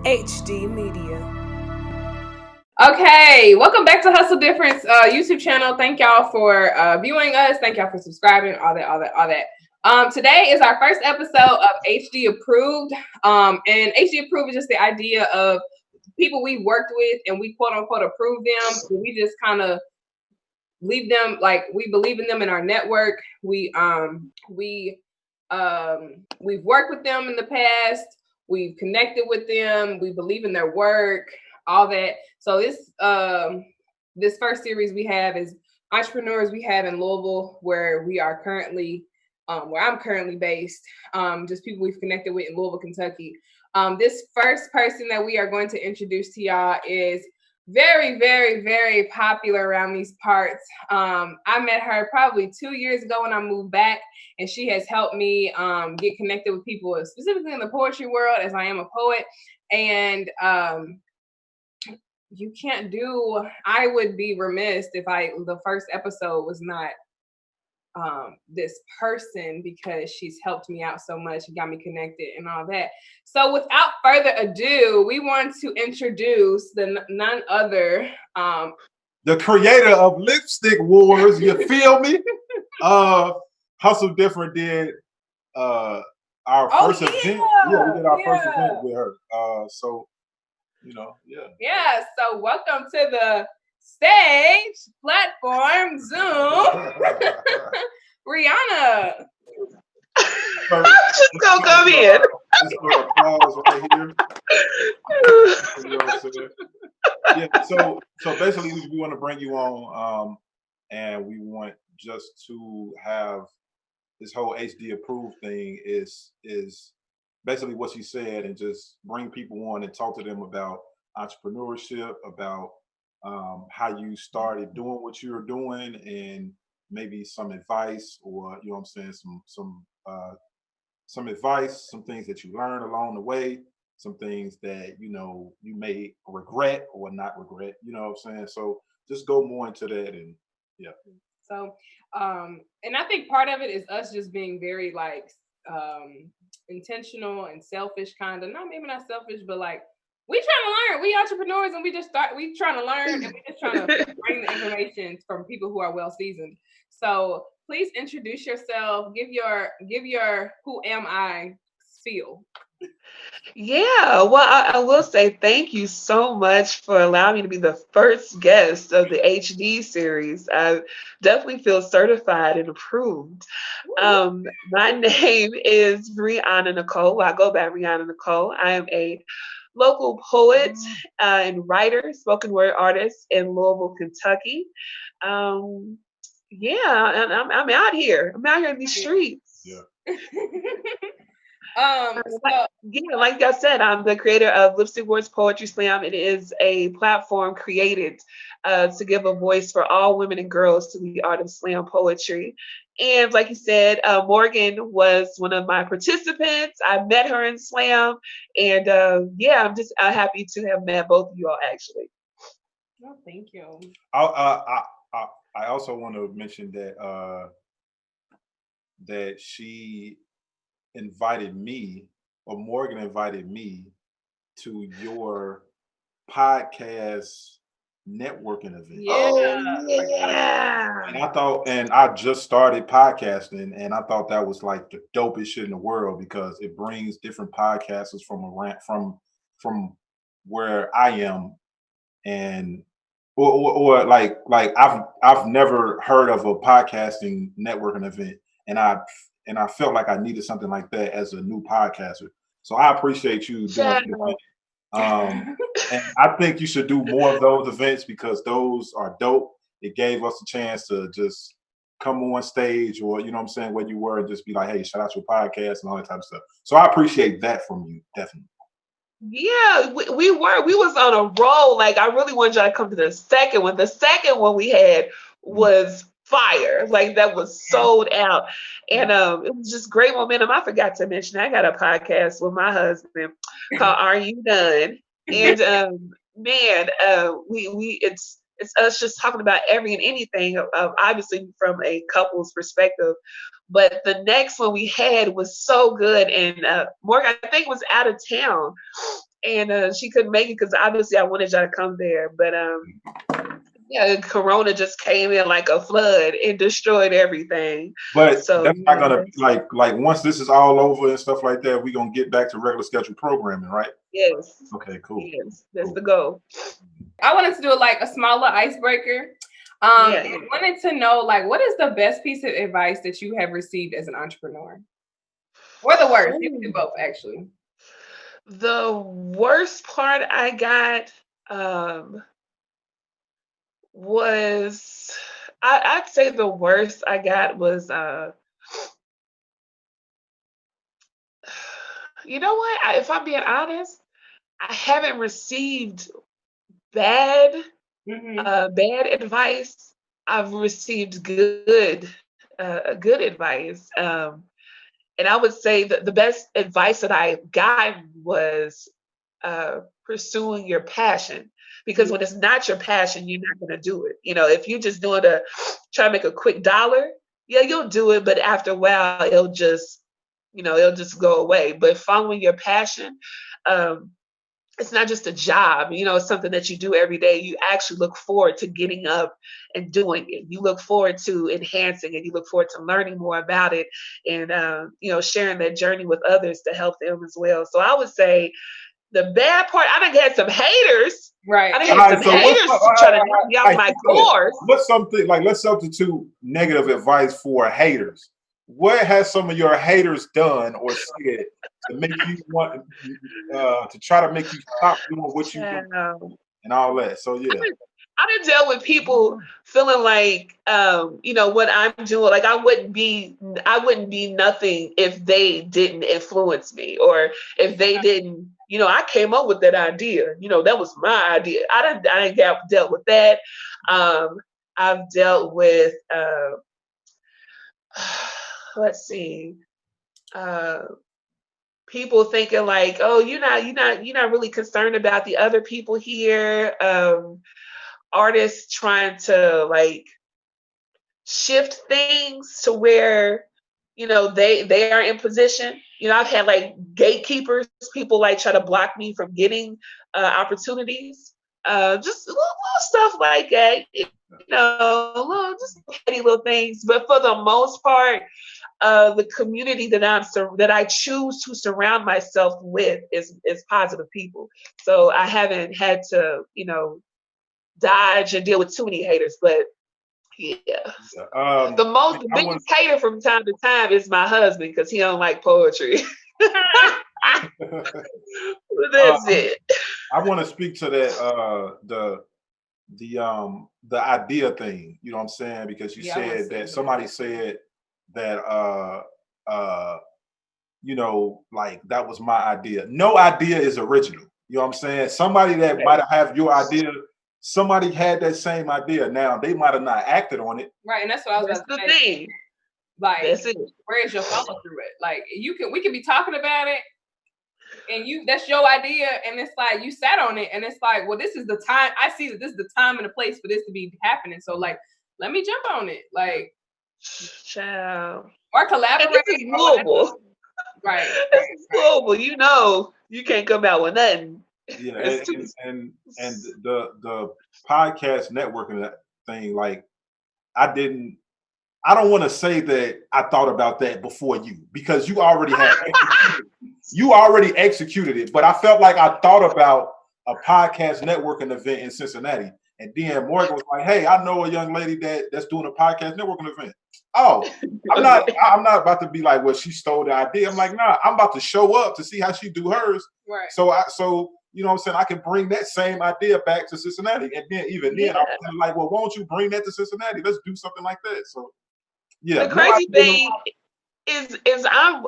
HD Media. Okay, welcome back to Hustle Difference YouTube channel. Thank y'all for viewing us. Thank y'all for subscribing. All that. Today is our first episode of HD Approved. And HD Approved is just the idea of people we worked with and we quote unquote approve them. We just kind of leave them, like, we believe in them in our network. We've worked with them in the past. We've connected with them. We believe in their work, all that. So this first series we have is entrepreneurs we have in Louisville, where we are currently, where I'm currently based. Just people we've connected with in Louisville, Kentucky. This first person that we are going to introduce to y'all is very, very, very popular around these parts. I met her probably 2 years ago when I moved back, and she has helped me get connected with people, specifically in the poetry world, as I am a poet. And I would be remiss if the first episode was not this person, because she's helped me out so much and got me connected and all that. So without further ado, we want to introduce none other the creator of Lipstick Wars. You feel me? Hustle Different did our first event. Yeah, we did our first event with her. So yeah. So welcome to the stage platform Zoom. Rheonna. I'm just gonna come in. Just for applause right here. You know what I'm saying? Yeah. So basically, we want to bring you on, and we want just to have this whole HD approved thing is basically what she said, and just bring people on and talk to them about entrepreneurship, about how you started doing what you're doing, and maybe some advice, or you know what I'm saying, some advice, some things that you learned along the way, some things that you may regret or not regret, you know what I'm saying? So just go more into that. And yeah. So and I think part of it is us just being very intentional and selfish, kind of, maybe not selfish, but like, we trying to learn. We entrepreneurs, and we trying to learn, and we just trying to bring the information from people who are well seasoned. So please introduce yourself. Give your who am I spiel. Yeah, well, I will say thank you so much for allowing me to be the first guest of the HD series. I definitely feel certified and approved. My name is Rheonna Nicole. I go by Rheonna Nicole. I am a local poet and writer, spoken word artist in Louisville, Kentucky. Yeah, and I'm out here. I'm out here in these streets. Yeah. Like I said, I'm the creator of Lipstick Wars Poetry Slam. It is a platform created to give a voice for all women and girls to the art of slam poetry. And like you said, Morgan was one of my participants. I met her in slam, and I'm just happy to have met both of you all, actually. Oh, thank you. I also want to mention that she invited me, or Morgan invited me, to your podcast networking event. Yeah. And I just started podcasting, and I thought that was like the dopest shit in the world, because it brings different podcasters from where I am, and or like I've never heard of a podcasting networking event, and I felt like I needed something like that as a new podcaster. So I appreciate you doing it. And I think you should do more of those events, because those are dope. It gave us a chance to just come on stage, or you know what I'm saying, where you were, and just be like, hey, shout out your podcast and all that type of stuff. So I appreciate that from you, definitely. Yeah, we was on a roll. Like, I really wanted y'all to come to the second one. The second one we had was fire. Like, that was sold out. And it was just great momentum. I forgot to mention, I got a podcast with my husband called Are You Done? And man, it's us just talking about every and anything, obviously from a couple's perspective. But the next one we had was so good, and Morgan, I think, was out of town, and she couldn't make it because obviously I wanted y'all to come there. But yeah, Corona just came in like a flood and destroyed everything. But So that's not gonna like once this is all over and stuff like that, we're gonna get back to regular scheduled programming, right? yes. Okay, cool. Yes, that's Cool. the goal. I wanted to do like a smaller icebreaker. I wanted to know, like, what is the best piece of advice that you have received as an entrepreneur? Or the worst? You can do both, actually. The worst part I got was, I'd say the worst I got was, you know what? If I'm being honest, I haven't received bad bad advice. I've received good advice. And I would say that the best advice that I got was pursuing your passion. Because when it's not your passion, you're not going to do it. You know, if you're just doing try to make a quick dollar, yeah, you'll do it. But after a while, it'll just go away. But following your passion, it's not just a job, it's something that you do every day. You actually look forward to getting up and doing it. You look forward to enhancing it. You look forward to learning more about it and, sharing that journey with others to help them as well. So I would say the bad part, I done had some haters. Right. I done had some haters try to knock me off my course. What's something like, let's substitute negative advice for haters. What has some of your haters done or said to make you want to try to make you stop doing what you do and all that? So yeah, I done dealt with people feeling like what I'm doing. Like I wouldn't be nothing if they didn't influence me, or if they didn't. I came up with that idea. That was my idea. I didn't dealt with that. I've dealt with. Let's see. People thinking like, oh, you're not really concerned about the other people here. Artists trying to like shift things to where they are in position. I've had like gatekeepers, people like try to block me from getting opportunities. Just little stuff like that. Just petty little things. But for the most part, the community that I choose to surround myself with is positive people. So I haven't had to, dodge and deal with too many haters. But yeah, the biggest hater from time to time is my husband because he don't like poetry. That's it. I want to speak to that the idea thing. You know what I'm saying? Because you said that somebody said that like that was my idea. No idea is original. You know what I'm saying? Somebody that might have your idea, somebody had that same idea. Now they might have not acted on it. Right, and that's what I was about to say. Like, where is your follow through it? Like, we can be talking about it, and that's your idea, and it's like you sat on it, and it's like, well, this is the time. I see that this is the time and the place for this to be happening. So, like, let me jump on it, like, child, or collaborate. This is global, right? This is global. You can't come out with nothing. Yeah, and the podcast networking thing, like, I don't want to say that I thought about that before you, because you already executed it. But I felt like I thought about a podcast networking event in Cincinnati, and then Morgan was like, "Hey, I know a young lady that's doing a podcast networking event." Oh, I'm not about to be like, well, she stole the idea. I'm like, nah, I'm about to show up to see how she do hers. Right. So you know what I'm saying? I can bring that same idea back to Cincinnati. And then then I was like, well, why don't you bring that to Cincinnati? Let's do something like that. So yeah. The crazy thing is I'm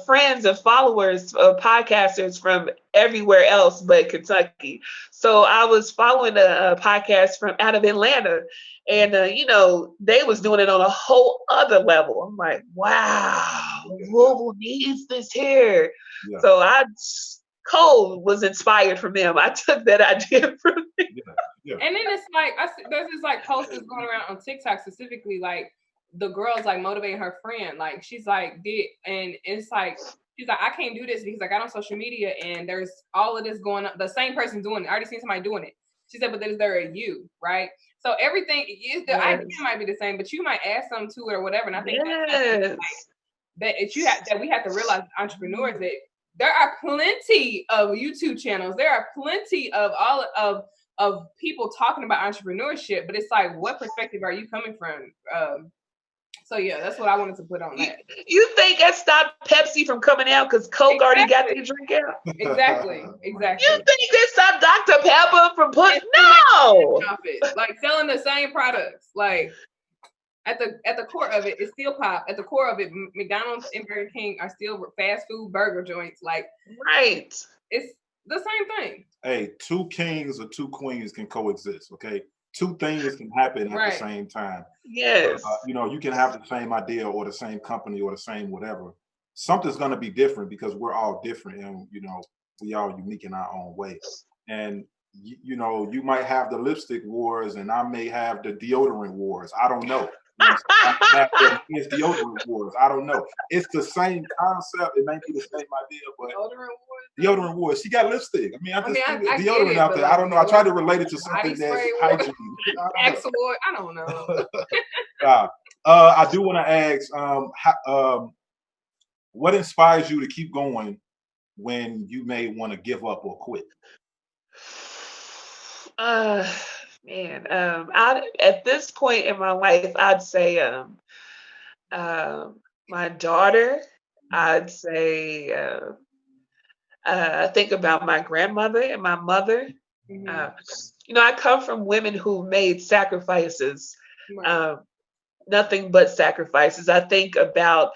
friends and followers of podcasters from everywhere else but Kentucky. So I was following a podcast from out of Atlanta, and they was doing it on a whole other level. I'm like, wow, Louisville needs this here. Yeah. So Cole was inspired from them. I took that idea from them. Yeah. And then it's like there's this like posters going around on TikTok specifically, like the girl's like motivating her friend, like she's like and it's like She's like, I can't do this because I got on social media and there's all of this going on. The same person doing it. I already seen somebody doing it. She said, but is there a you, right? So everything is the idea might be the same, but you might add something to it or whatever. And I think that we have to realize, entrepreneurs, that there are plenty of YouTube channels. There are plenty of of people talking about entrepreneurship, but it's like, what perspective are you coming from? So yeah, that's what I wanted to put on that. You think that stopped Pepsi from coming out because Coke already got their drink out? Exactly. You think they stopped Dr. Pepper from putting like selling the same products? Like at the core of it, it's still pop. At the core of it, McDonald's and Burger King are still fast food burger joints. Like it's the same thing. Hey, 2 kings or 2 queens can coexist. Okay. 2 things can happen at the same time. Yes. You know, you can have the same idea or the same company or the same whatever. Something's going to be different because we're all different, and you know, we all unique in our own way. And you know, you might have the lipstick wars, and I may have the deodorant wars. I don't know. It's deodorant wars. I don't know. It's the same concept. It may be the same idea, but deodorant wars. She got lipstick. I mean, I just deodorant out there. I don't know. I try to relate it to something that's hygiene. I don't know. I do want to ask, what inspires you to keep going when you may want to give up or quit? Man, at this point in my life, I'd say my daughter. I'd say I think about my grandmother and my mother. Mm-hmm. You know, I come from women who made sacrifices, nothing but sacrifices. I think about,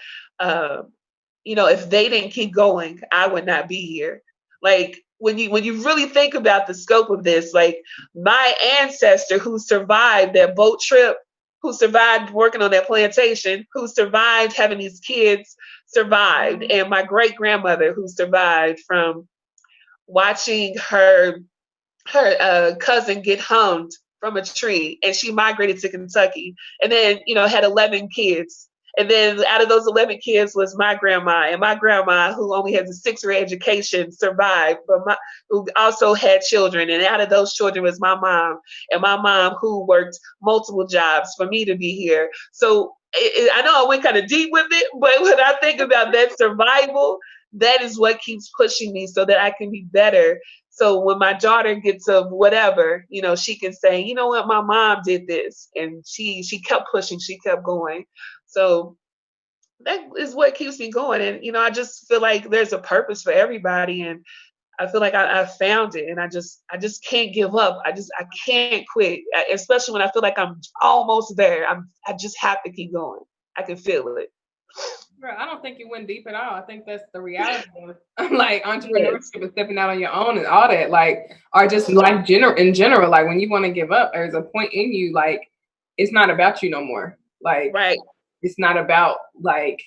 you know, if they didn't keep going, I would not be here. Like when you really think about the scope of this, like my ancestor who survived that boat trip, who survived working on that plantation, who survived having these kids, survived, and my great grandmother who survived from watching her cousin get hung from a tree, and she migrated to Kentucky, and then, you know, had 11 kids. And then out of those 11 kids was my grandma, and my grandma, who only has a 6th-grade education, survived, but who also had children. And out of those children was my mom, and my mom who worked multiple jobs for me to be here. So I know I went kind of deep with it, but when I think about that survival, that is what keeps pushing me so that I can be better. So when my daughter gets a whatever, you know, she can say, you know what, my mom did this, and she kept pushing, she kept going. So that is what keeps me going. And, you know, I just feel like there's a purpose for everybody. And I feel like I found it, and I just can't give up. I can't quit, especially when I feel like I'm almost there. I just have to keep going. I can feel it. Bro, I don't think you went deep at all. I think that's the reality of like entrepreneurship and stepping out on your own and all that, like, or just life in general. Like when you want to give up, there's a point in you, like, it's not about you no more. Like, it's not about, like,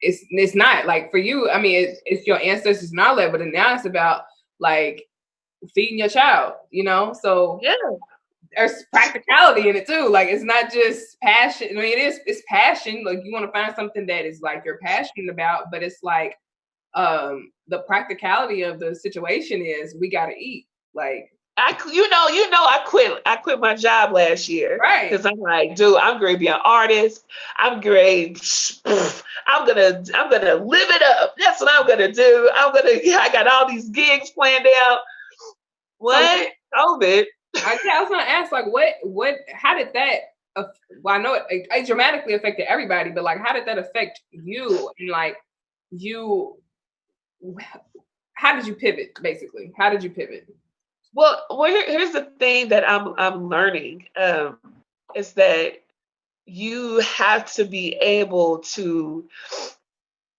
it's not like for you. I mean, it's your ancestors' knowledge, but now it's about like feeding your child, you know? So there's practicality in it too. Like, it's not just passion. I mean, it's passion. Like, you want to find something that is like you're passionate about, but it's like the practicality of the situation is we got to eat. Like, I quit my job last year, right? Because I'm like, dude, I'm going to be an artist. I'm great. I'm gonna live it up. That's what I'm gonna do. I got all these gigs planned out. What? COVID. I was gonna ask, like, how did that? Well, I know it dramatically affected everybody, but like, how did that affect you? And like, how did you pivot? Basically, how did you pivot? Well, here's the thing that I'm learning is that you have to be able to,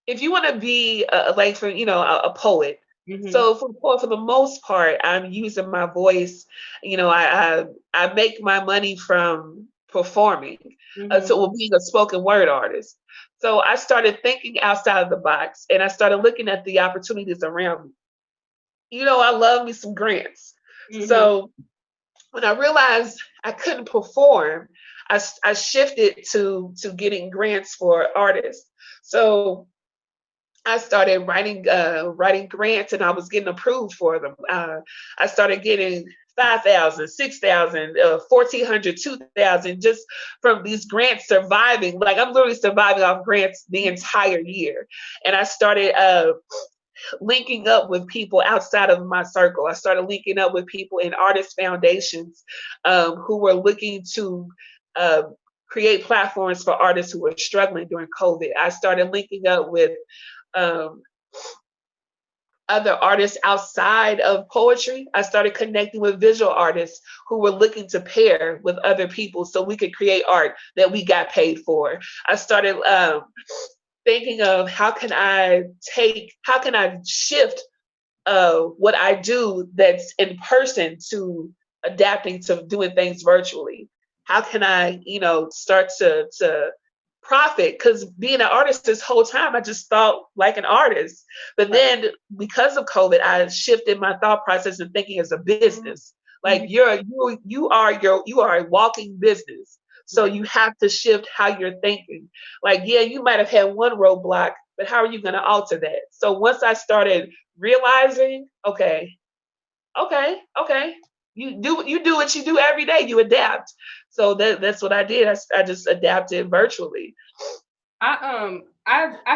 if you want to be like, for, you know, a poet. Mm-hmm. So for the most part, I'm using my voice. You know, I make my money from performing. Mm-hmm. So being a spoken word artist. So I started thinking outside of the box, and I started looking at the opportunities around me. You know, I love me some grants. Mm-hmm. So when I realized I couldn't perform, I shifted to getting grants for artists. So I started writing grants, and I was getting approved for them. I started getting 5,000, 6,000, 1,400, 2,000 just from these grants surviving. Like I'm literally surviving off grants the entire year. And I started linking up with people outside of my circle. I started linking up with people in artist foundations who were looking to uh, create platforms for artists who were struggling during COVID. I started linking up with um, other artists outside of poetry. I started connecting with visual artists who were looking to pair with other people so we could create art that we got paid for. I started thinking of how can I shift what I do that's in person to adapting to doing things virtually. How can I, start to profit? Because being an artist this whole time, I just thought like an artist. But then because of COVID, I shifted my thought process and thinking as a business. Like you are a walking business. So you have to shift how you're thinking. Like, yeah, you might have had one roadblock, but how are you going to alter that? So once I started realizing, okay, you do what you do every day. You adapt. So that's what I did. I just adapted virtually. I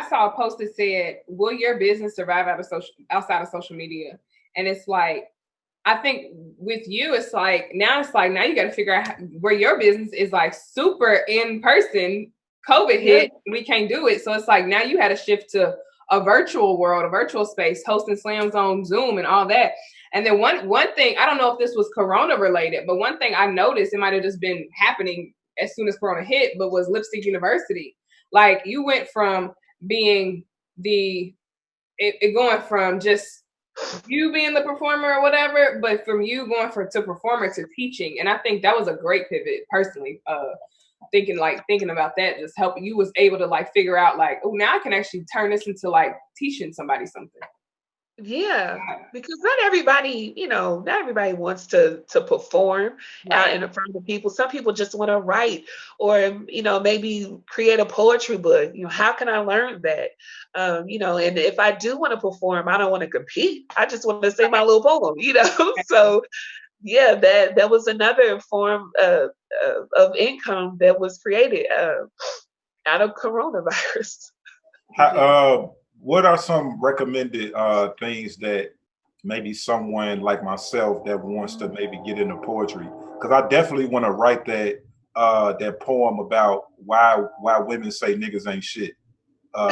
saw a post that said, "Will your business survive outside of social media?" And it's like, I think with you, it's like now you got to figure out where your business is like super in person. COVID hit, we can't do it, so it's like now you had to shift to a virtual world, a virtual space, hosting slams on Zoom and all that. And then one thing, I don't know if this was Corona related, but one thing I noticed, it might have just been happening as soon as Corona hit, but was Lipstick Univerity. Like you went from being going from just you being the performer or whatever, but from you going to performer to teaching. And I think that was a great pivot personally. Thinking about that, just helping you was able to like figure out like, oh, now I can actually turn this into like teaching somebody something. Yeah, because not everybody wants to perform out in front of people. Some people just want to write or, maybe create a poetry book. How can I learn that? And if I do want to perform, I don't want to compete. I just want to say my little poem, So yeah, that was another form of income that was created out of coronavirus. What are some recommended things that maybe someone like myself that wants to maybe get into poetry? Because I definitely want to write that poem about why women say niggas ain't shit. I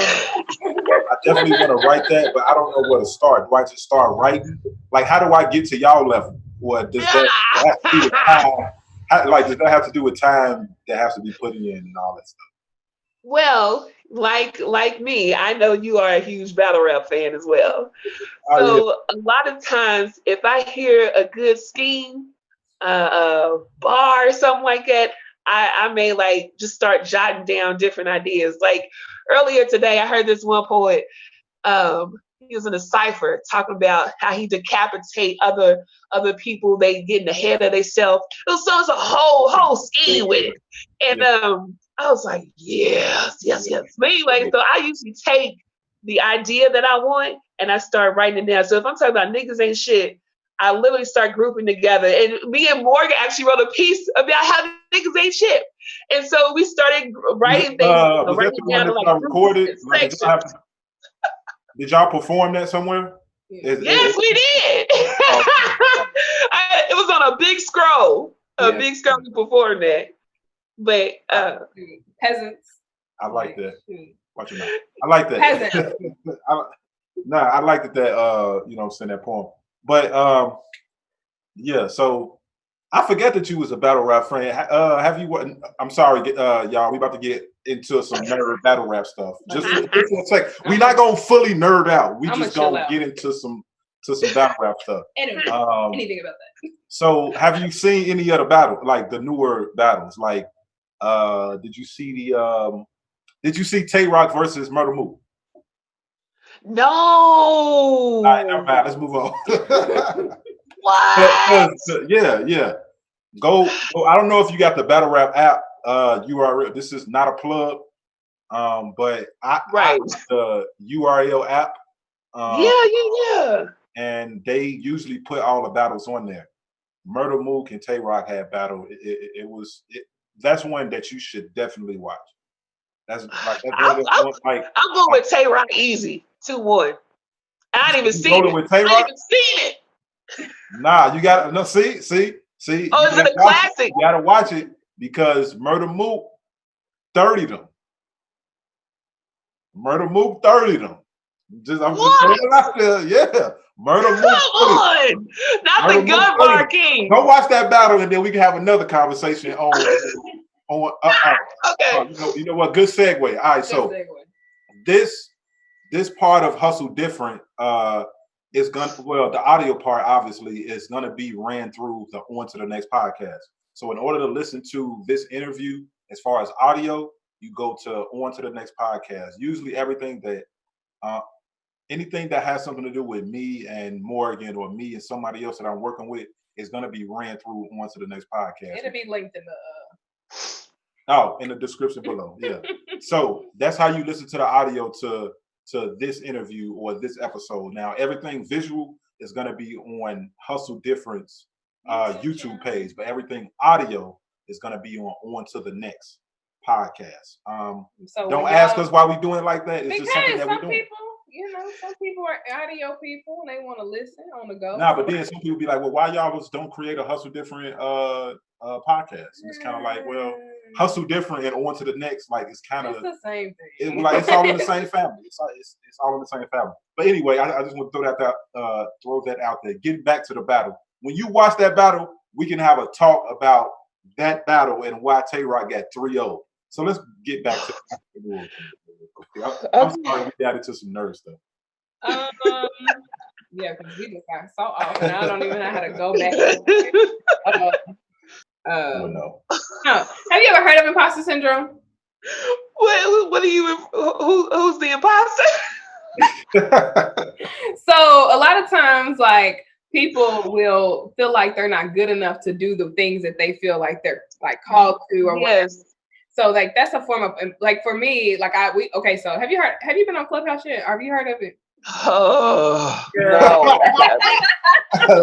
definitely want to write that, but I don't know where to start. Do I just start writing? Like, how do I get to y'all level? What does that have to do with time? Does that have to do with time that has to be put in and all that stuff? Well, like me, I know you are a huge battle rap fan as well. So a lot of times, if I hear a good scheme, a bar or something like that, I may like just start jotting down different ideas. Like earlier today, I heard this one poet. He was in a cipher talking about how he decapitate other people. They get in the head of themselves. So it's a whole scheme with it. And I was like, yes. But anyway, so I usually take the idea that I want and I start writing it down. So if I'm talking about niggas ain't shit, I literally start grouping together. And me and Morgan actually wrote a piece about how niggas ain't shit. And so we started writing things. Writing down like recorded? Did y'all perform that somewhere? Yes, we did. It was on a big scroll. Big scroll to perform that. But peasants. I like that. Watch your mouth. I like that. Peasants. I like that saying that poem. But yeah, so I forget that you was a battle rap friend. Have you? I'm sorry, y'all. We about to get into some nerd battle rap stuff. Just for a sec. We're not gonna fully nerd out. We just gonna get into some battle rap stuff. Anything about that. So, have you seen any other battle, like the newer battles? Like, did you see Tay Rock versus Murder Mook? No. All right, never mind. Let's move on. What? Yeah. Go. I don't know if you got the battle rap app. URL. This is not a plug, But I Right. the URL app. Yeah. And they usually put all the battles on there. Murder Mook and Tay Rock had battle. That's one that you should definitely watch. That's one of the I'm going with Tay Rock easy 2-1. I ain't even seen it. With Tay Rock? I ain't even seen it. Nah, you gotta no see. Oh, is it a classic? You gotta watch it because Murder Mook 30 them. Murder Mook 30 them. I'm just throwing it out there. Yeah. Murder Mook. Come on. Not the gun barking. Go watch that battle and then we can have another conversation on okay. You know what? Good segue. All right, so this part of Hustle Different is the audio part obviously is gonna be ran through the On to the Next podcast. So in order to listen to this interview, as far as audio, you go to On to the Next podcast. Usually everything that anything that has something to do with me and Morgan or me and somebody else that I'm working with is going to be ran through On to the Next podcast. It'll be linked in in the description below. Yeah. So that's how you listen to the audio to this interview or this episode. Now everything visual is going to be on Hustle Difference YouTube page, but everything audio is going to be on to the Next podcast. So don't ask us why we doing it like that. It's just something that we're doing. Some people are audio people and they want to listen on the go. Nah, but then some people be like, well, why y'all don't create a Hustle Different podcast? And it's kind of like, well, Hustle Different and On to the Next, like it's kind of the same thing. It's all in the same family. It's all in the same family. But anyway, I just want to throw that out there. Getting back to the battle. When you watch that battle, we can have a talk about that battle and why Tay Rock got 3-0. So let's get back to the I'm sorry, we added to some nerd stuff. Yeah, because we just got so off, and I don't even know how to go back. No. Have you ever heard of imposter syndrome? What are you? Who's the imposter? So a lot of times, like people will feel like they're not good enough to do the things that they feel like they're like called to, or whatever. So like that's a form of like for me, like so have you been on Clubhouse yet? Have you heard of it? Oh, girl.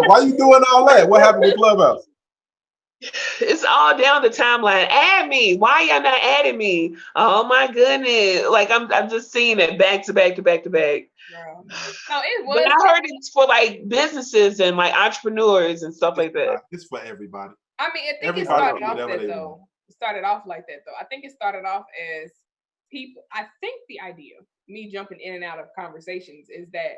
Why you doing all that? What happened with Clubhouse? It's all down the timeline. Add me. Why y'all not adding me? Oh my goodness. Like I'm just seeing it back to back to back to back. Girl. No, it was. But I heard it's for like businesses and like entrepreneurs and stuff like that. It's for everybody. I mean, I think it started off that though. It started off like that though. I think it started off as people. I think the idea, me jumping in and out of conversations, is that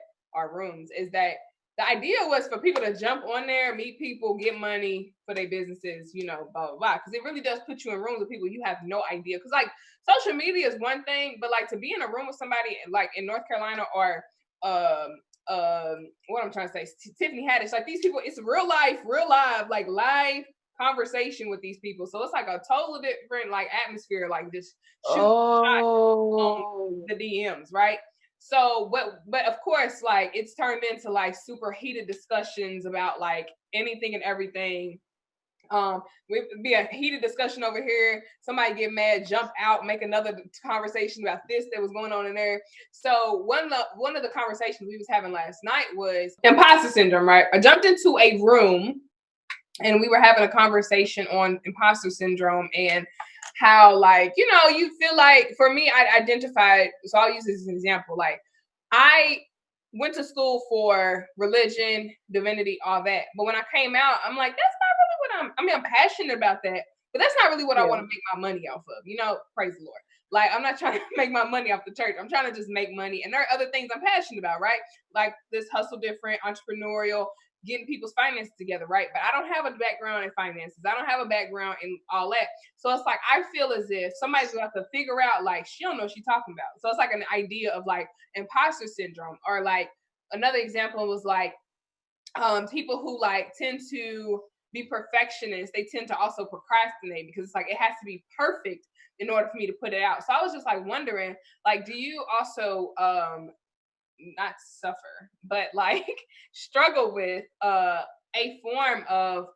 the idea was for people to jump on there, meet people, get money for their businesses, blah, blah, blah. Because it really does put you in rooms with people you have no idea. Because like social media is one thing, but like to be in a room with somebody like in North Carolina or what I'm trying to say, Tiffany Haddish, like these people, it's real live, like live conversation with these people. So it's like a totally different like atmosphere, like just shoot on the DMs, right? So, but of course, like it's turned into like super heated discussions about like anything and everything. We'd be a heated discussion over here. Somebody get mad, jump out, make another conversation about this that was going on in there. So one of the conversations we was having last night was imposter syndrome, right? I jumped into a room and we were having a conversation on imposter syndrome and how, like, you feel like, for me, I identified, so I'll use this as an example. Like, I went to school for religion, divinity, all that. But when I came out, I'm like, that's not really what I'm passionate about that, but that's not really what I want to make my money off of, praise the Lord. Like, I'm not trying to make my money off the church. I'm trying to just make money. And there are other things I'm passionate about, right? Like this hustle different, entrepreneurial, getting people's finances together, right? But I don't have a background in finances. I don't have a background in all that. So it's like, I feel as if somebody's going to have to figure out, like, she don't know what she's talking about. So it's like an idea of like imposter syndrome. Or like another example was like people who like tend to be perfectionists. They tend to also procrastinate because it's like, it has to be perfect in order for me to put it out. So I was just like wondering, like, do you also not suffer, but like struggle with a form of,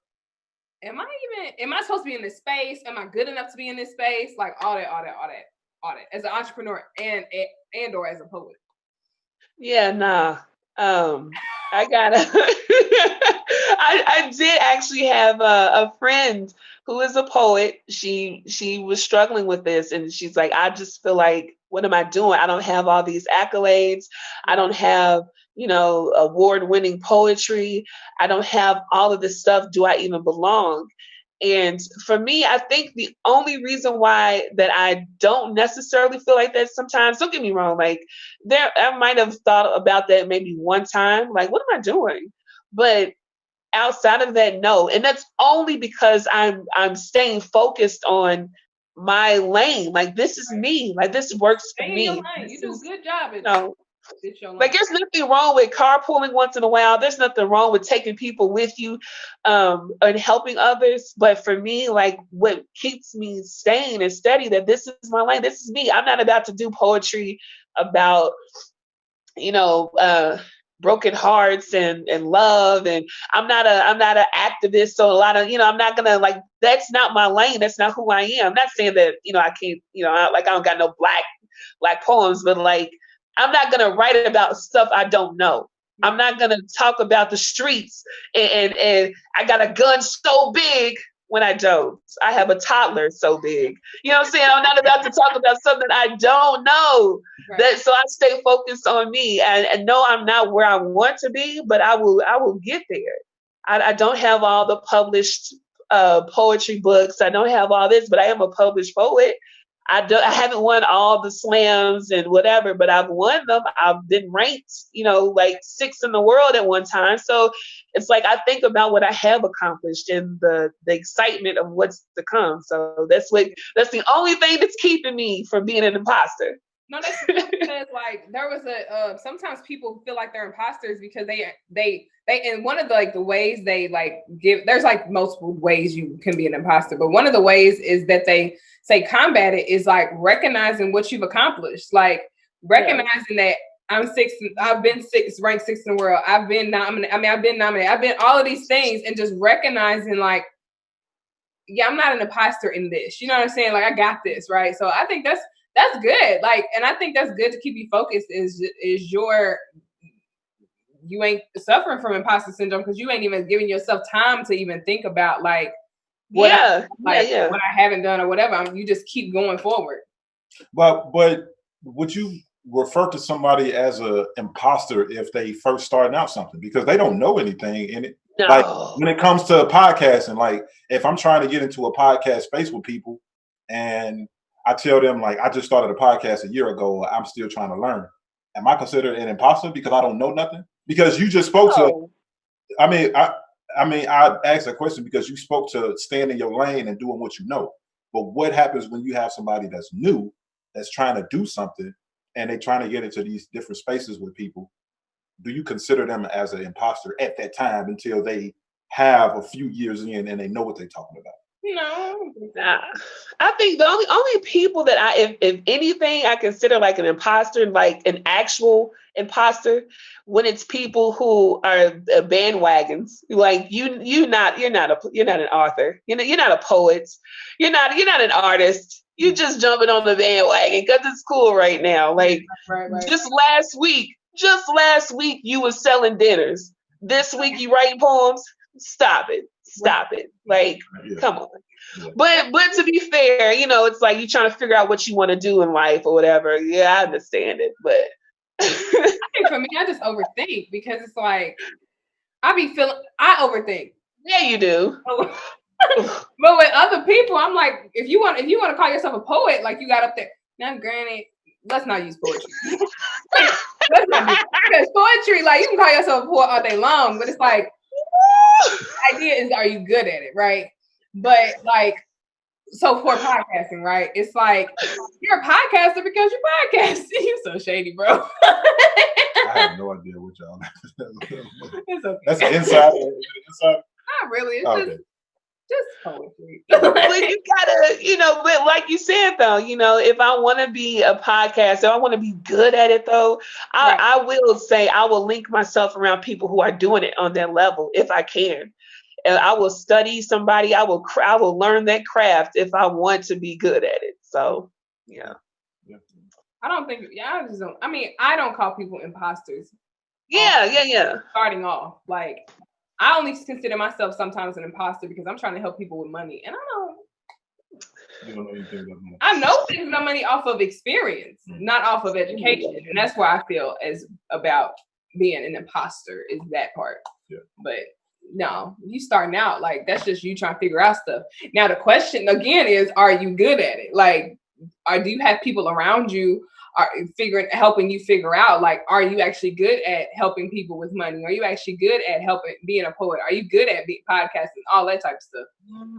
am I supposed to be in this space? Am I good enough to be in this space? Like all that. all that as an entrepreneur and or as a poet? Yeah, nah. I gotta. I did actually have a friend who is a poet. She was struggling with this, and she's like, I just feel like, what am I doing? I don't have all these accolades. I don't have, award-winning poetry. I don't have all of this stuff. Do I even belong? And for me, I think the only reason why that I don't necessarily feel like that sometimes, don't get me wrong, like I might have thought about that maybe one time, like, what am I doing? But outside of that, no. And that's only because I'm staying focused on my lane. Like, this is me. Like, this works for me. You do a good job at like, there's nothing wrong with carpooling once in a while. There's nothing wrong with taking people with you and helping others. But for me, like, what keeps me staying and steady, that this is my lane. This is me. I'm not about to do poetry about, broken hearts and love. And I'm not an activist. So a lot of, I'm not going to, like, that's not my lane. That's not who I am. I'm not saying that, I can't, I don't got no black poems, but like, I'm not going to write about stuff I don't know. I'm not going to talk about the streets and I got a gun so big when I don't. I have a toddler so big. You know what I'm saying? I'm not about to talk about something I don't know. Right. So I stay focused on me and no, I'm not where I want to be, but I will get there. I don't have all the published poetry books. I don't have all this, but I am a published poet. I haven't won all the slams and whatever, but I've won them. I've been ranked, like 6th in the world at one time. So it's like I think about what I have accomplished and the excitement of what's to come. So that's the only thing that's keeping me from being an imposter. No, that's because like there was sometimes people feel like they're imposters because they and one of the ways they like give, there's like multiple ways you can be an imposter, but one of the ways is that they say combat it is like recognizing what you've accomplished, like recognizing that I've been ranked 6th in the world. I've been nominated. I've been all of these things, and just recognizing like, yeah, I'm not an imposter in this. You know what I'm saying? Like, I got this, right? So I think that's good. Like, and I think that's good to keep you focused is you ain't suffering from imposter syndrome because you ain't even giving yourself time to even think about like what I haven't done or whatever. You just keep going forward. But would you refer to somebody as a imposter if they first starting out something because they don't know anything in it? No. Like when it comes to podcasting, like if I'm trying to get into a podcast space with people and I tell them like I just started a podcast a year ago, I'm still trying to learn. Am I considered an imposter because I don't know nothing? Because you just spoke to. I mean, I asked a question because you spoke to staying in your lane and doing what you know. But what happens when you have somebody that's new, that's trying to do something, and they're trying to get into these different spaces with people? Do you consider them as an imposter at that time until they have a few years in and they know what they're talking about? No, I think the only people that if anything, I consider like an imposter, like an actual imposter, when it's people who are bandwagons. Like you're not an author. You're not a poet. You're not an artist. You're just jumping on the bandwagon because it's cool right now. Like right. Just last week, you were selling dinners. This week you writing poems. Stop it. Like, come on. Yeah. But to be fair, it's like you're trying to figure out what you want to do in life or whatever. Yeah, I understand it. But I think for me, I just overthink because it's like I overthink. Yeah, you do. But with other people, I'm like, if you want to call yourself a poet, like you got up there. Now, granted, let's not use poetry. Let's not do it. Because poetry, like you can call yourself a poet all day long, but it's like, the idea is, are you good at it, right? But like, so for podcasting, right? It's like you're a podcaster because you podcast. You're so shady, bro. I have no idea what y'all. It's okay. That's an inside. Not really. It's just poetry. But you gotta, but like you said though, if I want to be a podcaster, I want to be good at it though. I will say I will link myself around people who are doing it on that level if I can. And I will study somebody. I will learn that craft if I want to be good at it. So, yeah. I don't think. Yeah, I just don't. I mean, I don't call people imposters. Yeah. Starting off, like I only consider myself sometimes an imposter because I'm trying to help people with money, and You don't know anything about money. I know things about money off of experience, not off of education, and that's where I feel as about being an imposter is that part. Yeah. But no, you starting out like that's just you trying to figure out stuff. Now the question again is, are you good at it? Like, do you have people around you are helping you figure out, like, are you actually good at helping people with money? Are you actually good at helping being a poet? Are you good at podcasting? All that type of stuff.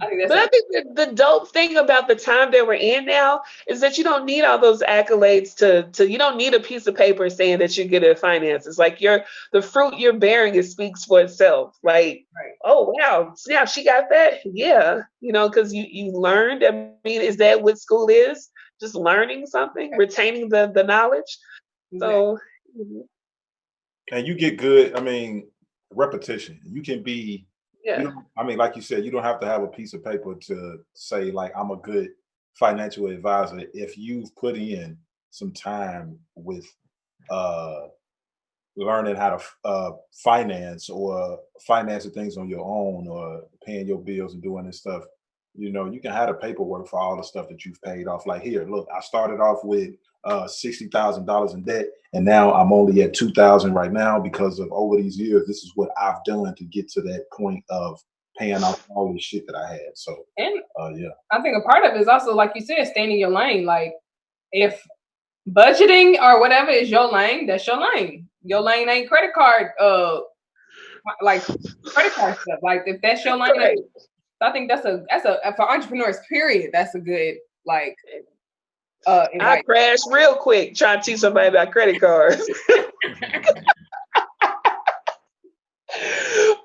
I think that's. But I think the dope thing about the time that we're in now is that you don't need all those accolades to you don't need a piece of paper saying that you're good at finances. Like the fruit you're bearing, it speaks for itself. Like, right. Oh wow, yeah, she got that. Yeah, because you learned. I mean, is that what school is? Just learning something, retaining the knowledge. So, and you get good. I mean, repetition. You can be. Yeah. I mean, like you said, you don't have to have a piece of paper to say like I'm a good financial advisor if you've put in some time with learning how to finance or financing things on your own or paying your bills and doing this stuff. You can have the paperwork for all the stuff that you've paid off. Like here, look, I started off with $60,000 in debt, and now I'm only at $2,000 right now because of over these years. This is what I've done to get to that point of paying off all this shit that I had. So, and yeah, I think a part of it is also, like you said, staying in your lane. Like if budgeting or whatever is your lane, that's your lane. Your lane ain't credit card, like credit card stuff. Like if that's your lane. Right. I think that's a for entrepreneurs, period. That's a good like. I crashed real quick trying to teach somebody about credit cards.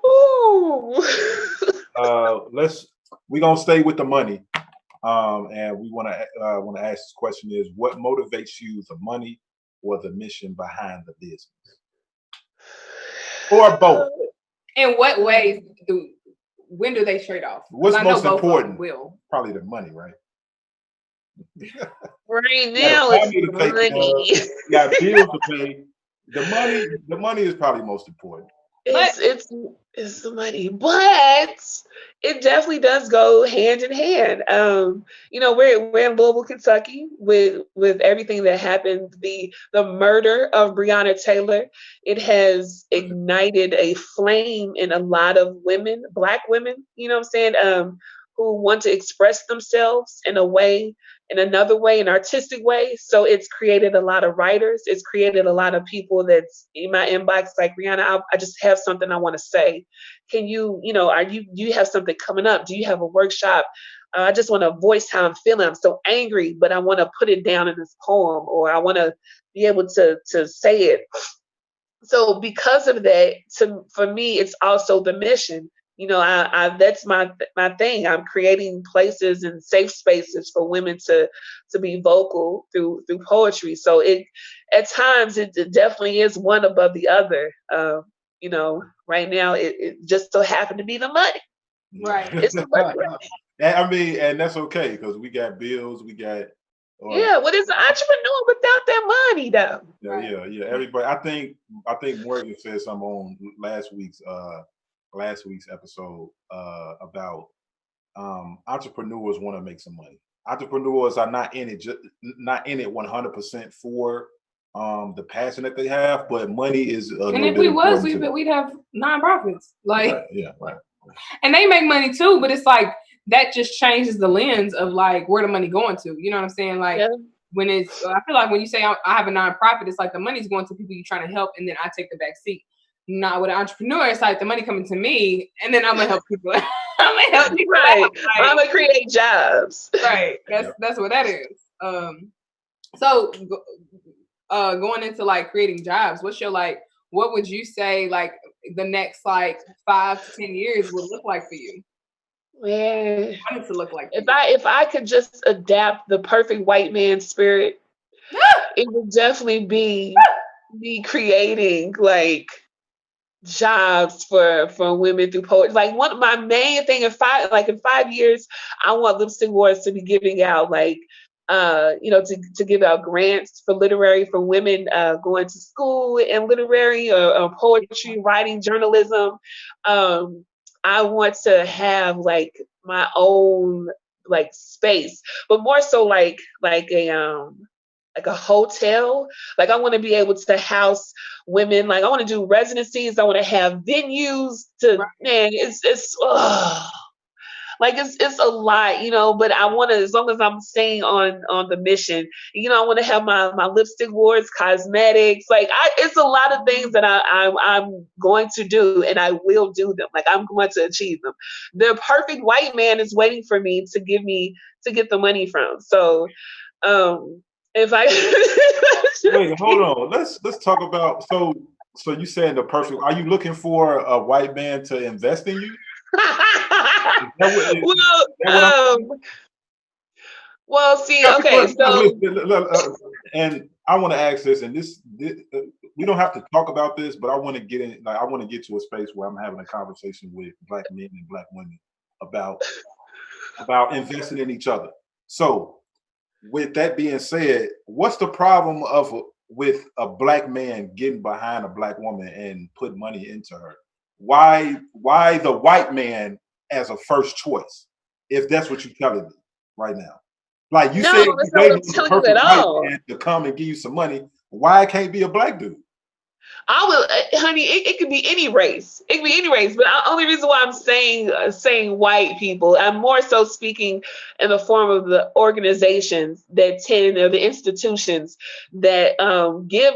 Ooh. We're gonna stay with the money, and we want to ask this question: is what motivates you, the money or the mission behind the business, or both? In what ways when do they trade off? What's most important? Probably the money, right? Right now, it's money. You got bills to pay. The money is probably most important. It's the money, but it definitely does go hand in hand. We're in Louisville, Kentucky, with everything that happened. The murder of Rheonna Taylor, it has ignited a flame in a lot of women, Black women. You know what I'm saying? Who want to express themselves in another way, an artistic way. So it's created a lot of writers. It's created a lot of people that's in my inbox like, Rheonna, I just have something I want to say. Can you, do you have something coming up? Do you have a workshop? I just want to voice how I'm feeling. I'm so angry, but I want to put it down in this poem, or I want to be able to say it. So because of that, for me, it's also the mission. That's my thing. I'm creating places and safe spaces for women to be vocal through poetry. So at times it definitely is one above the other. Right now it just so happened to be the money. Right. It's the money. And that's okay because we got bills, we got. What is an entrepreneur without that money though? Yeah. Everybody, I think Morgan said something on last week's episode about entrepreneurs want to make some money. Entrepreneurs are not in it 100% for the passion that they have, but money is. And if we was, we'd have nonprofits, like right. And they make money too, but it's like that just changes the lens of like where the money going to. You know what I'm saying? Like when I feel like when you say I have a nonprofit, it's like the money's going to people you're trying to help, and then I take the back seat. Not with an entrepreneur, it's like the money coming to me, and then I'm gonna help people. I'm gonna help people. Right. Like, I'm gonna create jobs. Right. That's what that is. So going into like creating jobs, what would you say like the next like 5 to 10 years would look like for you? Man, I need to look like if I could just adapt the perfect white man spirit, it would definitely be me creating like jobs for women through poetry. Like my main thing in 5 years, I want Lipstick Awards to be giving out like to give out grants for women going to school in literary or poetry, writing, journalism. I want to have like my own like space, but more so like a hotel. Like I want to be able to house women. Like I want to do residencies. I want to have venues to, man, it's a lot, but I want to, as long as I'm staying on the mission, I want to have my lipstick wars, cosmetics. Like it's a lot of things that I'm going to do, and I will do them. Like I'm going to achieve them. The perfect white man is waiting for me to get the money from. So, if I wait, hold on. Let's talk about so you saying the perfect. Are you looking for a white man to invest in you? Well, see, okay, so and I want to ask this, and this we don't have to talk about this, but I want to get in. Like, I want to get to a space where I'm having a conversation with black men and black women about investing in each other. So, with that being said, what's the problem with a black man getting behind a black woman and put money into her? Why the white man as a first choice, if that's what you're telling me right now? Like you said, that's not what I'm telling you at all. Man to come and give you some money. Why it can't be a black dude? I will, honey. It could be any race. It could be any race. But the only reason why I'm saying white people, I'm more so speaking in the form of the organizations that or the institutions that give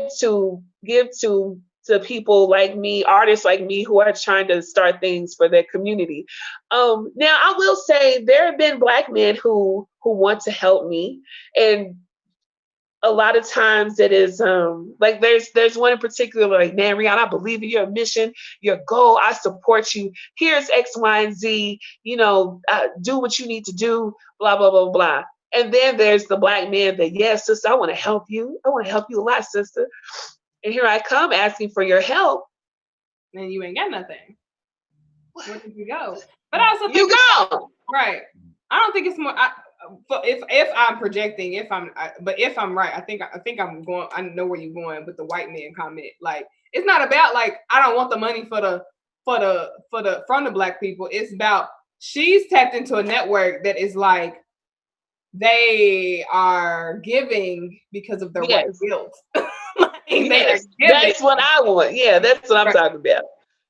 to people like me, artists like me, who are trying to start things for their community. Now, I will say there have been black men who want to help me, and a lot of times it is like there's one in particular, like, man, Rheonna, I believe in your mission, your goal. I support you. Here's X, Y, and Z. Do what you need to do. Blah blah blah blah. And then there's the black man that, yes, sister, I want to help you. I want to help you a lot, sister. And here I come asking for your help. And you ain't got nothing. Where did you go? But I also think you go right. I don't think it's more. If I'm projecting, if I'm right, I think I'm going. I know where you're going with the white man comment. Like, it's not about like I don't want the money from the black people. It's about she's tapped into a network that is like they are giving because of their white guilt. That's what I want. Yeah, that's what I'm talking about.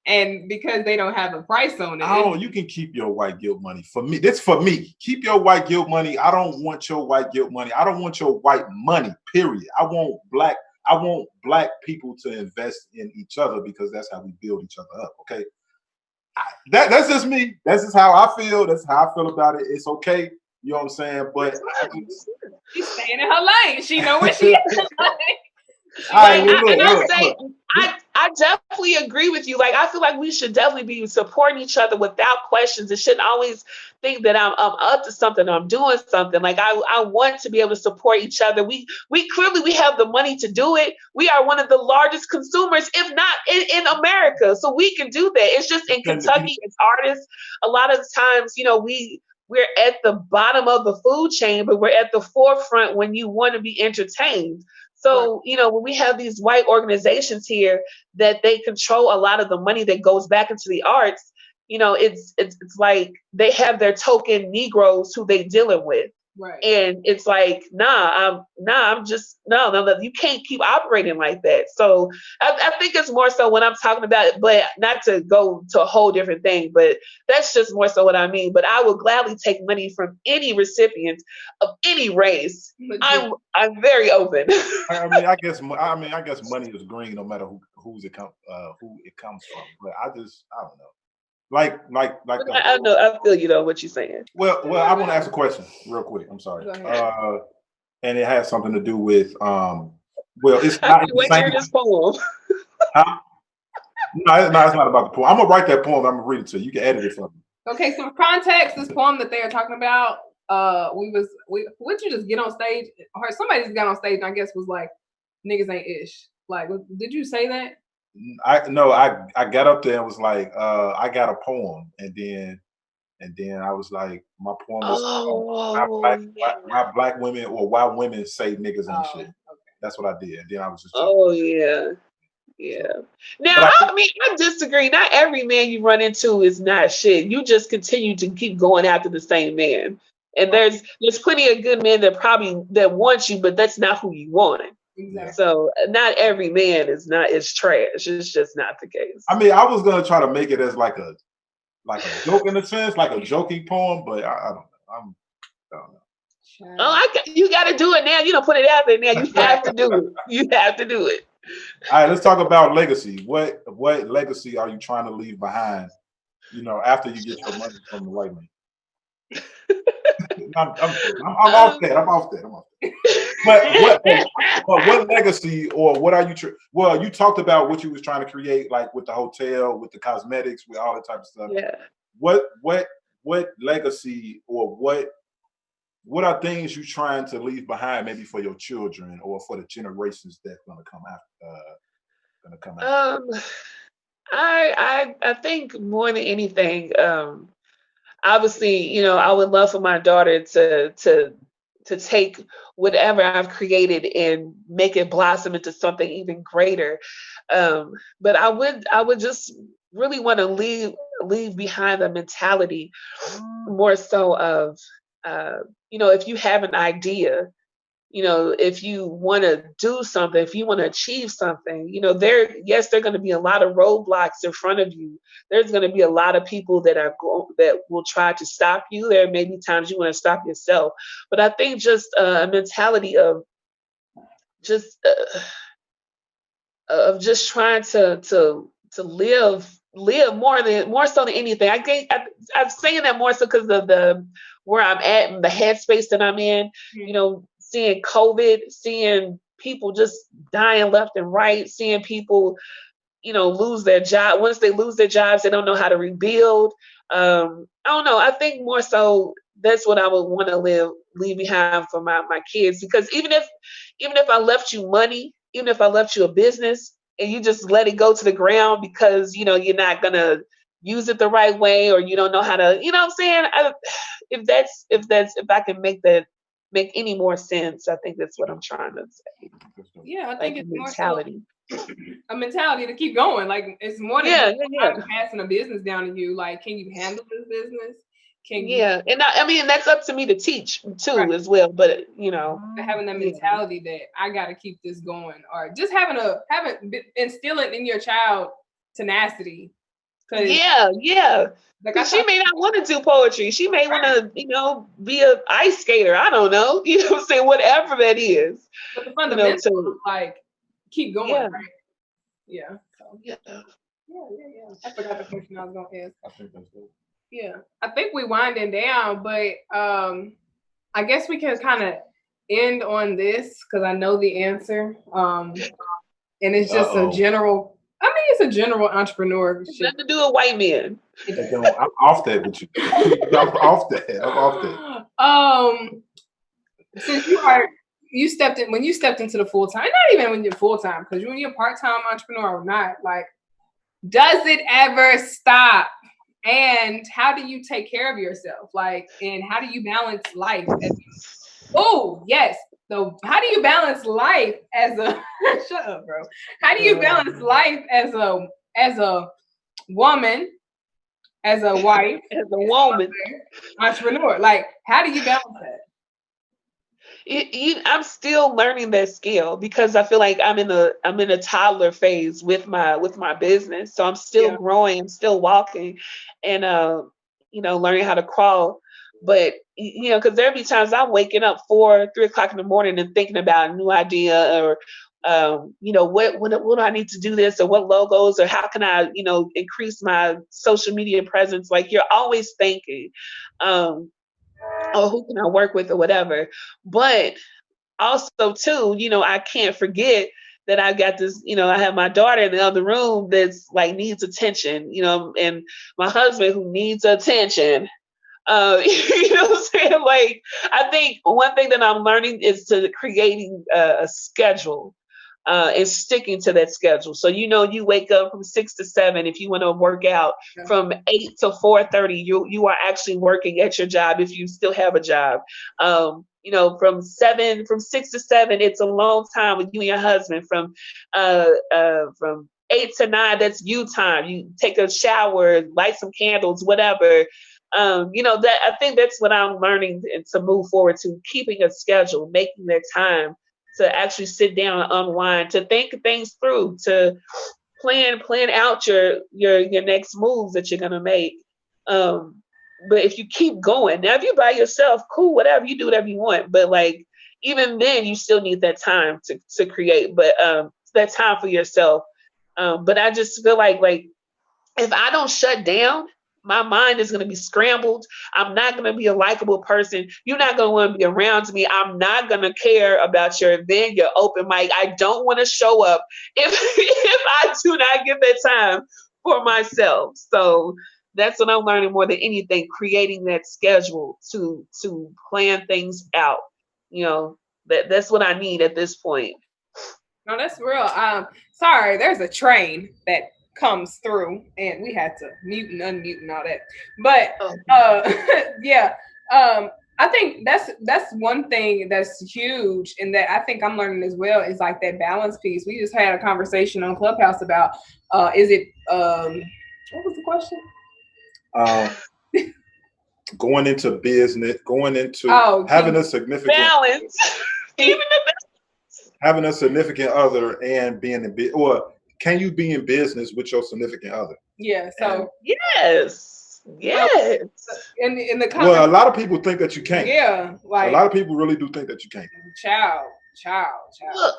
And because they don't have a price on it. Oh, you can keep your white guilt money. For me, that's for me. Keep your white guilt money. I don't want your white guilt money. I don't want your white money, period. I want black people to invest in each other because that's how we build each other up. Okay. That's just me. That's just how I feel. That's how I feel about it. It's okay. You know what I'm saying? But she's staying in her lane. She know where she is. I definitely agree with you. Like, I feel like we should definitely be supporting each other without questions. It shouldn't always think that I'm up to something, or I'm doing something. Like, I want to be able to support each other. We clearly have the money to do it. We are one of the largest consumers, if not in America. So we can do that. It's just in Kentucky as artists, a lot of the times, we're at the bottom of the food chain, but we're at the forefront when you want to be entertained. So, when we have these white organizations here that they control a lot of the money that goes back into the arts, it's like they have their token Negroes who they dealing with. Right. And it's like, no, you can't keep operating like that. So I think it's more so when I'm talking about it, but not to go to a whole different thing, but that's just more so what I mean. But I will gladly take money from any recipient of any race. I'm very open. I guess money is green no matter who it comes from. But I don't know. Like I know, I feel what you're saying. Well, I want to ask a question real quick. I'm sorry. And it has something to do with it's not this poem. Huh? No, it's not about the poem. I'm gonna write that poem. I'm gonna read it to you. You can edit it for me. Okay, so for context, this poem that they are talking about, would you just get on stage, or somebody just got on stage and I guess was like, niggas ain't ish. Like, did you say that? I got up there and was like, I got a poem, and And then I was like, my poem was Oh, yeah. why black women or why women say niggas ain't shit. Okay. That's what I did. And then I was just joking. Oh, yeah. Yeah. Now, But I mean, I disagree. Not every man you run into is not shit. You just continue to keep going after the same man. And there's plenty of good men that want you, but that's not who you want. Exactly. So not every man is trash. It's just not the case. I mean, I was gonna try to make it as like a joke in a sense, like a joking poem, but I don't know. I don't know. Oh, you got to do it now. You don't put it out there now. You have to do it. You have to do it. All right, let's talk about legacy. What legacy are you trying to leave behind? You know, after you get your money from the white man. I'm off that. I'm off that. But what legacy or what are you? Well, you talked about what you was trying to create, like with the hotel, with the cosmetics, with all that type of stuff. Yeah. What legacy or what are things you trying to leave behind, maybe for your children or for the generations that's gonna come after? I think more than anything, obviously, you know, I would love for my daughter to take whatever I've created and make it blossom into something even greater. But I would just really want to leave behind the mentality more so of, you know, if you have an idea, you know, if you want to do something, if you want to achieve something, you know, there are going to be a lot of roadblocks in front of you. There's going to be a lot of people that will try to stop you. There may be times you want to stop yourself, but I think just a mentality of just trying to live more so than anything. I think I'm saying that more so because of the where I'm at and the headspace that I'm in. You know, seeing COVID, seeing people just dying left and right, seeing people, you know, lose their job. Once they lose their jobs, they don't know how to rebuild. I don't know. I think more so that's what I would want to leave behind for my kids. Because even if I left you money, even if I left you a business and you just let it go to the ground because, you know, you're not gonna use it the right way or you don't know how to, you know what I'm saying? If I can make any more sense, I think that's what I'm trying to say. Yeah, I think like it's mentality. More so a mentality to keep going. Like it's more than passing a business down to you. Like, can you handle this business? Can you? And I mean that's up to me to teach too as well. But you know, having that mentality that I got to keep this going, or just instilling in your child tenacity. Because she may not want to do poetry. She may want to, you know, be an ice skater. I don't know. You know what I'm saying? Whatever that is. But the fundamentals, like, keep going, right? Yeah. So. Yeah. I forgot the question I was going to ask. I think that's good. Yeah. I think we winding down, but I guess we can kind of end on this because I know the answer. And it's just a general... I mean, it's a general entrepreneurship. Nothing to do with white men. I'm off that with you. I'm off that. Since you stepped into the full time, not even when you're full time, because when you're a part-time entrepreneur or not, like, does it ever stop? And how do you take care of yourself? Like, and how do you balance life? Oh, yes. So how do you balance life as a shut up, bro? How do you balance life as a woman, as a wife, as a woman, entrepreneur? Like, how do you balance that? I'm still learning that skill because I feel like I'm in a toddler phase with my business. So I'm still growing, I'm still walking, and you know, learning how to crawl. But you know, because there'll be times I'm waking up 3 o'clock in the morning and thinking about a new idea or you know, what do I need to do this or what logos or how can I, you know, increase my social media presence? Like you're always thinking, or who can I work with or whatever. But also too, you know, I can't forget that I got this, you know, I have my daughter in the other room that's like needs attention, you know, and my husband who needs attention. You know what I'm saying? Like, I think one thing that I'm learning is to creating a schedule and sticking to that schedule. So, you wake up from 6 to 7. If you want to work out from 8 to 4:30, you are actually working at your job if you still have a job. From 6 to 7, it's a long time with you and your husband. From 8 to 9, that's you time. You take a shower, light some candles, whatever. That I think that's what I'm learning to move forward to, keeping a schedule, making that time to actually sit down and unwind, to think things through, to plan out your next moves that you're gonna make. But if you keep going, now if you're by yourself, cool, whatever, you do whatever you want. But like even then, you still need that time to create. But that time for yourself. But I just feel like if I don't shut down, my mind is going to be scrambled. I'm not going to be a likable person. You're not going to want to be around me. I'm not going to care about your event, your open mic. I don't want to show up if I do not get that time for myself. So that's what I'm learning more than anything, creating that schedule to plan things out. That's what I need at this point. No, that's real. Sorry, there's a train that comes through and we had to mute and unmute and all that. But yeah. I think that's one thing that's huge and that I think I'm learning as well is like that balance piece. We just had a conversation on Clubhouse about is it what was the question? Going into business, having a significant balance. Having a significant other and being in business, or can you be in business with your significant other? Yeah. So yes. In the well, a lot of people think that you can't. Yeah, a lot of people really do think that you can't. Child. Look,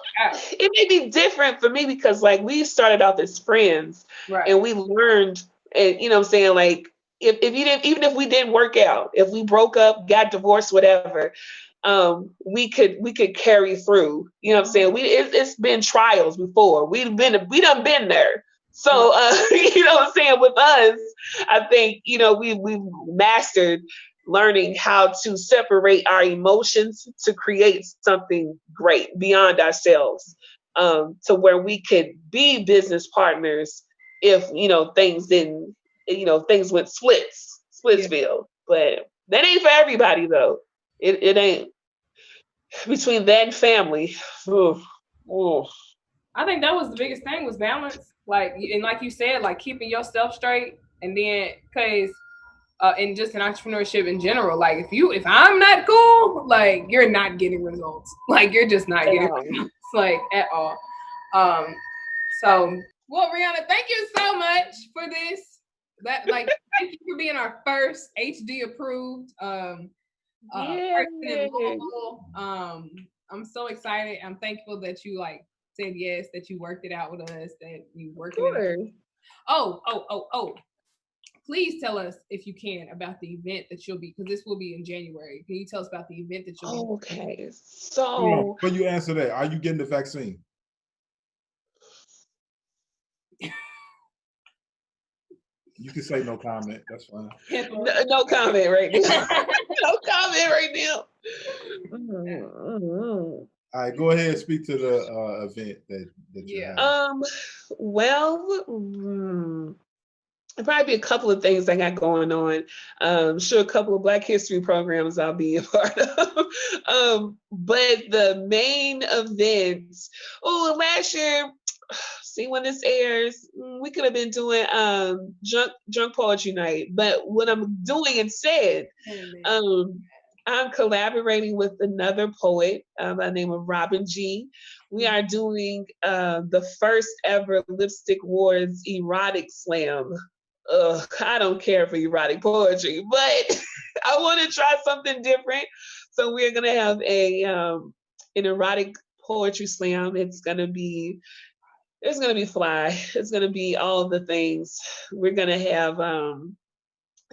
it may be different for me because we started off as friends, right? And we learned, and what I'm saying, if you didn't, even if we didn't work out, if we broke up, got divorced, whatever, we could carry through. What I'm saying? It's been trials before. We done been there. So what I'm saying, with us, I think we've mastered learning how to separate our emotions to create something great beyond ourselves, to where we could be business partners if things didn't, things went Splitsville. But that ain't for everybody though. It ain't. Between that and family, I think that was the biggest thing was balance. Like you said, keeping yourself straight, and then because and just in entrepreneurship in general, if I'm not cool, you're not getting results. You're just not getting results, at all. So well, Rheonna, thank you so much for this. Thank you for being our first HD approved person in Louisville. I'm so excited. I'm thankful that you said yes, that you worked it out with us, that you worked it. Oh. Please tell us, if you can, about the event that you'll be, because this will be in January. Can you tell us about the event that you'll be? Okay. So when you answer that, are you getting the vaccine? You can say no comment. That's fine. No comment right now. No comment right now. All right, go ahead and speak to the event that you have. Well, probably be a couple of things I got going on. I'm sure a couple of Black History programs I'll be a part of. But the main events, last year, see when this airs, we could have been doing drunk poetry night. But what I'm doing instead, I'm collaborating with another poet by the name of Robin G. We are doing the first ever Lipstick Wars erotic slam. I don't care for erotic poetry, but I want to try something different. So we're gonna have an erotic poetry slam. It's gonna be fly. It's gonna be all the things. We're gonna have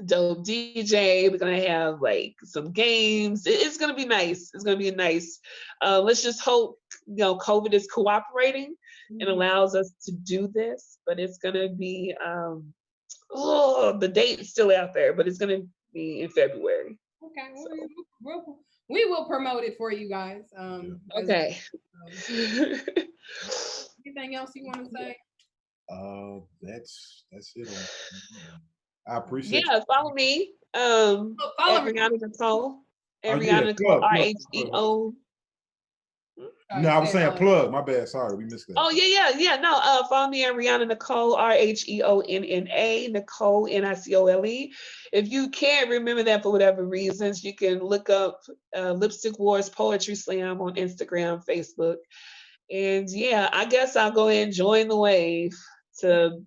dope DJ. We're gonna have some games. It's gonna be nice. It's gonna be nice. Let's just hope COVID is cooperating and allows us to do this. But it's gonna be the date is still out there, but it's gonna be in February. Okay. So, We will promote it for you guys. okay. Anything else you want to say? That's it. I appreciate Yeah, follow me. Follow At me. Rheonna Nicole. you. At Oh yeah, Rheonna Nicole, plug. RHEO. No, I was saying plug. My bad. Sorry, we missed that. Oh yeah. No, follow me at Rheonna Nicole, RHEONNA, Nicole NICOLE. If you can't remember that for whatever reasons, you can look up Lipstick Wars Poetry Slam on Instagram, Facebook. And yeah, I guess I'll go ahead and join the wave to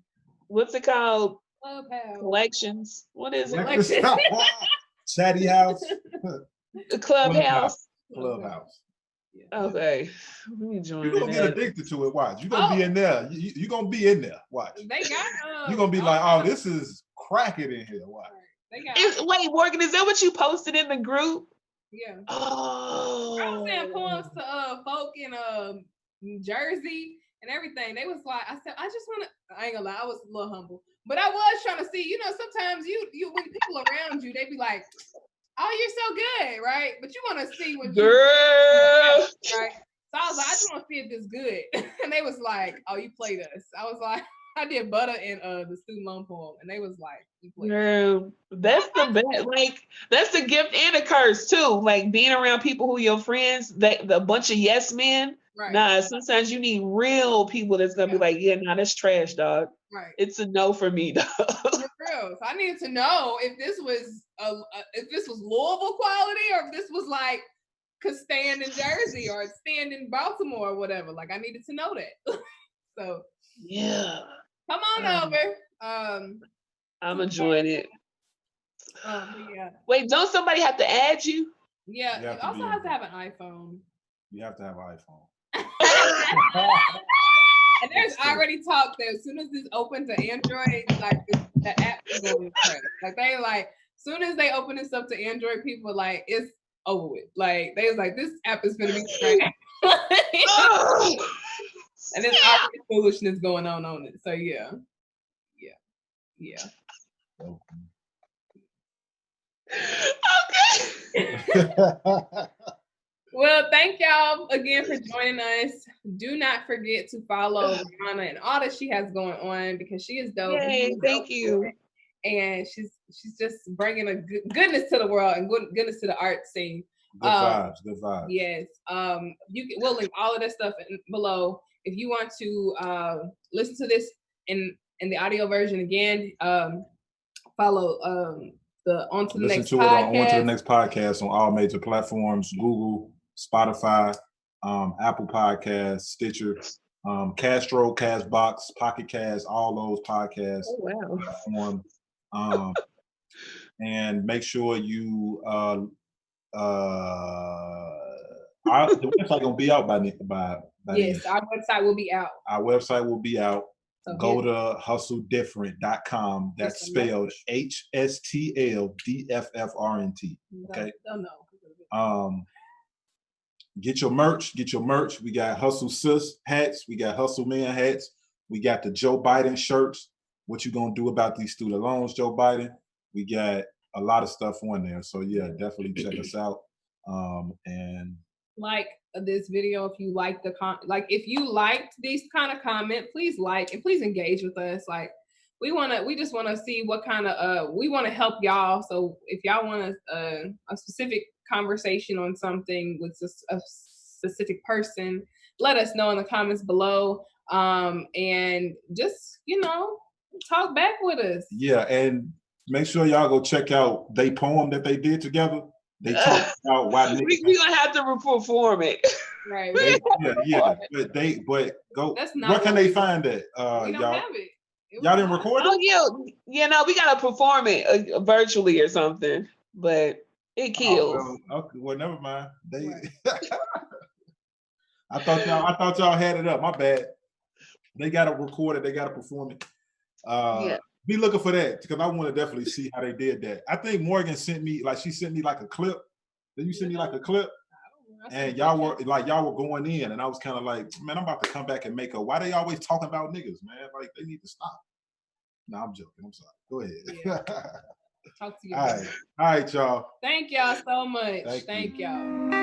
what's it called? Clubhouse. Collections. What is it? Chatty House. Clubhouse. Clubhouse. Okay. Let me join. You're gonna get addicted to it. Watch. You're gonna be in there. You're gonna be in there. Watch. They got You're gonna be like, oh, this is cracking in here. Watch. Wait, Morgan, is that what you posted in the group? Yeah. Oh. I was saying poems to folk in Jersey and everything. They was like, I said, I just want to. I ain't gonna lie, I was a little humble, but I was trying to see. You know, sometimes you when people around you, they be like, oh, you're so good, right? But you want to see what girl, right? So I was like, I just want to see if this good. And they was like, oh, you played us. I was like, I did Butter and the student loan poem, and they was like, you played girl, that's the best. Like, that's the gift and a curse too. Like being around people who are your friends, the bunch of yes men. Right. Nah, sometimes you need real people that's gonna be like, yeah, nah, that's trash, dog. Right. It's a no for me, dog. For real. So I needed to know if this was Louisville quality or if this was like could stand in Jersey or stand in Baltimore or whatever. Like I needed to know that. So yeah, come on over. I'm enjoying it. Yeah. Wait, don't somebody have to add you? Yeah, you also have to have an iPhone. You have to have an iPhone. And there's already talk that as soon as this opens to Android, like the app is going to crash. Like they like, as soon as they open this up to Android, people like it's over with. Like they was like, this app is gonna be trash. And there's already foolishness going on it. So yeah. Okay. Well, thank y'all again for joining us. Do not forget to follow Rheonna and all that she has going on because she is dope. Yay, thank you. And she's just bringing a goodness to the world and goodness to the art scene. Good vibes. Yes. We'll link all of that stuff below. If you want to listen to this in the audio version again, follow the On to the Next podcast. On to the Next podcast on all major platforms: Google, Spotify, Apple Podcasts, Stitcher, Castro, Castbox, Pocket Cast, all those podcasts. Oh, wow. And make sure you the website gonna be out by yes, our website will be out. Our website will be out. So go to hustledifferent.com. That's spelled HSTL DFFRNT. Okay. Get your merch. We got Hustle Sis hats. We got Hustle Man hats. We got the Joe Biden shirts. What you gonna do about these student loans, Joe Biden? We got a lot of stuff on there. So yeah, definitely check us out. And like this video if you like if you liked these kind of comment, please like and please engage with us. Like we just want to see what kind of we want to help y'all. So if y'all want a specific conversation on something with a specific person, let us know in the comments below. And just talk back with us. Yeah, and make sure y'all go check out their poem that they did together. They talk about why we gonna have to perform it. Right. But go. Where can they find that? We don't have it. Y'all didn't record it? Oh yeah. No, we gotta perform it virtually or something. But it kills. Okay, well, never mind. I thought y'all had it up. My bad. They gotta record it. They gotta perform it. Be looking for that because I want to definitely see how they did that. I think Morgan sent me like a clip. Did you send me like a clip? And y'all were going in, and I was kind of like, man, I'm about to come back and make why they always talking about niggas, man? Like they need to stop. No, I'm joking. I'm sorry. Go ahead. Talk to you. All right, y'all. Thank y'all so much. Thank you. Thank y'all.